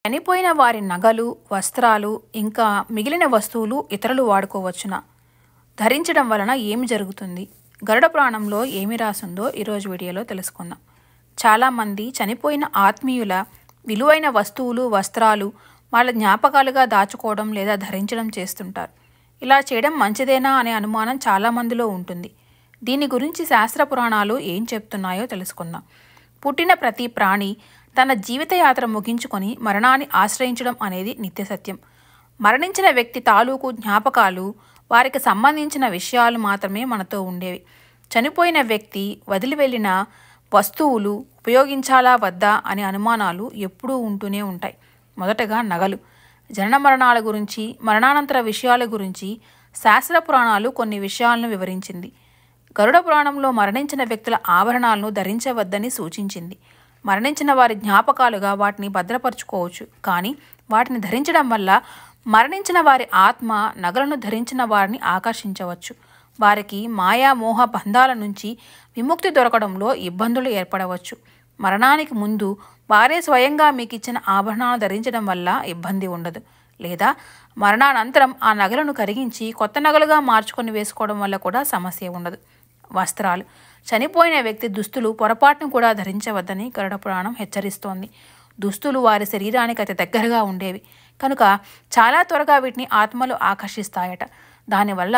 చనిపోయిన వారి నగలు, వస్త్రాలు ఇంకా మిగిలిన వస్తువులు ఇతరులు వాడుకోవచ్చునా? ధరించడం వలన ఏమి జరుగుతుంది? గరుడ పురాణంలో ఏమి రాసుందో ఈరోజు వీడియోలో తెలుసుకుందాం. చాలామంది చనిపోయిన ఆత్మీయుల విలువైన వస్తువులు, వస్త్రాలు వాళ్ళ జ్ఞాపకాలుగా దాచుకోవడం లేదా ధరించడం చేస్తుంటారు. ఇలా చేయడం మంచిదేనా అనే అనుమానం చాలామందిలో ఉంటుంది. దీని గురించి శాస్త్ర పురాణాలు ఏం చెప్తున్నాయో తెలుసుకుందాం. పుట్టిన ప్రతి ప్రాణి తన జీవితయాత్ర ముగించుకొని మరణాన్ని ఆశ్రయించడం అనేది నిత్యసత్యం. మరణించిన వ్యక్తి తాలూకు జ్ఞాపకాలు, వారికి సంబంధించిన విషయాలు మాత్రమే మనతో ఉండేవి. చనిపోయిన వ్యక్తి వదిలి వెళ్ళిన వస్తువులు ఉపయోగించాలా వద్దా అనే అనుమానాలు ఎప్పుడూ ఉంటూనే ఉంటాయి. మొదటగా నగలు. జనన మరణాల గురించి, మరణానంతర విషయాల గురించి శాస్త్ర పురాణాలు కొన్ని విషయాలను వివరించింది. గరుడ పురాణంలో మరణించిన వ్యక్తుల ఆభరణాలను ధరించవద్దని సూచించింది. మరణించిన వారి జ్ఞాపకాలుగా వాటిని భద్రపరచుకోవచ్చు, కానీ వాటిని ధరించడం వల్ల మరణించిన వారి ఆత్మ నగలను ధరించిన వారిని ఆకర్షించవచ్చు. వారికి మాయా మోహ బంధాల నుంచి విముక్తి దొరకడంలో ఇబ్బందులు ఏర్పడవచ్చు. మరణానికి ముందు వారే స్వయంగా మీకు ఇచ్చిన ఆభరణాలను ధరించడం వల్ల ఇబ్బంది ఉండదు. లేదా మరణానంతరం ఆ నగలను కరిగించి కొత్త నగలుగా మార్చుకొని వేసుకోవడం వల్ల కూడా సమస్య ఉండదు. వస్త్రాలు. చనిపోయిన వ్యక్తి దుస్తులు పొరపాటును కూడా ధరించవద్దని గరుడ పురాణం హెచ్చరిస్తోంది. దుస్తులు వారి శరీరానికి అతి దగ్గరగా ఉండేవి కనుక చాలా త్వరగా వీటిని ఆత్మలు ఆకర్షిస్తాయట. దానివల్ల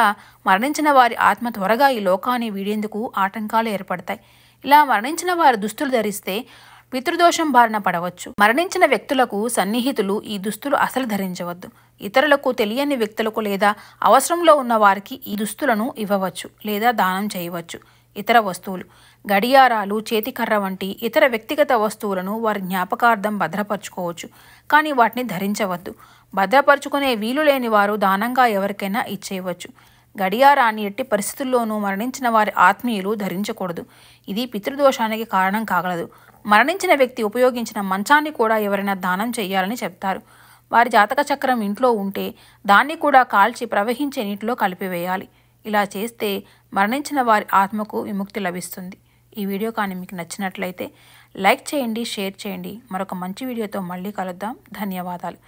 మరణించిన వారి ఆత్మ త్వరగా ఈ లోకాన్ని వీడేందుకు ఆటంకాలు ఏర్పడతాయి. ఇలా మరణించిన వారి దుస్తులు ధరిస్తే పితృదోషం బారిన పడవచ్చు. మరణించిన వ్యక్తులకు సన్నిహితులు ఈ దుస్తులు అసలు ధరించవద్దు. ఇతరులకు తెలియని వ్యక్తులకు లేదా అవసరంలో ఉన్న వారికి ఈ దుస్తులను ఇవ్వవచ్చు లేదా దానం చేయవచ్చు. ఇతర వస్తువులు. గడియారాలు, చేతికర్ర వంటి ఇతర వ్యక్తిగత వస్తువులను వారి జ్ఞాపకార్థం భద్రపరచుకోవచ్చు, కానీ వాటిని ధరించవద్దు. భద్రపరుచుకునే వీలు లేని వారు దానంగా ఎవరికైనా ఇచ్చేయవచ్చు. గడియారాన్ని ఎట్టి పరిస్థితుల్లోనూ మరణించిన వారి ఆత్మీయులు ధరించకూడదు. ఇది పితృదోషానికి కారణం కాగలదు. మరణించిన వ్యక్తి ఉపయోగించిన మంచాన్ని కూడా ఎవరైనా దానం చేయాలని చెప్తారు. వారి జాతక చక్రం ఇంట్లో ఉంటే దాన్ని కూడా కాల్చి ప్రవహించే నీటిలో కలిపివేయాలి. ఇలా చేస్తే మరణించిన వారి ఆత్మకు విముక్తి లభిస్తుంది. ఈ వీడియో కానీ మీకు నచ్చినట్లయితే లైక్ చేయండి, షేర్ చేయండి. మరొక మంచి వీడియోతో మళ్ళీ కలుద్దాం. ధన్యవాదాలు.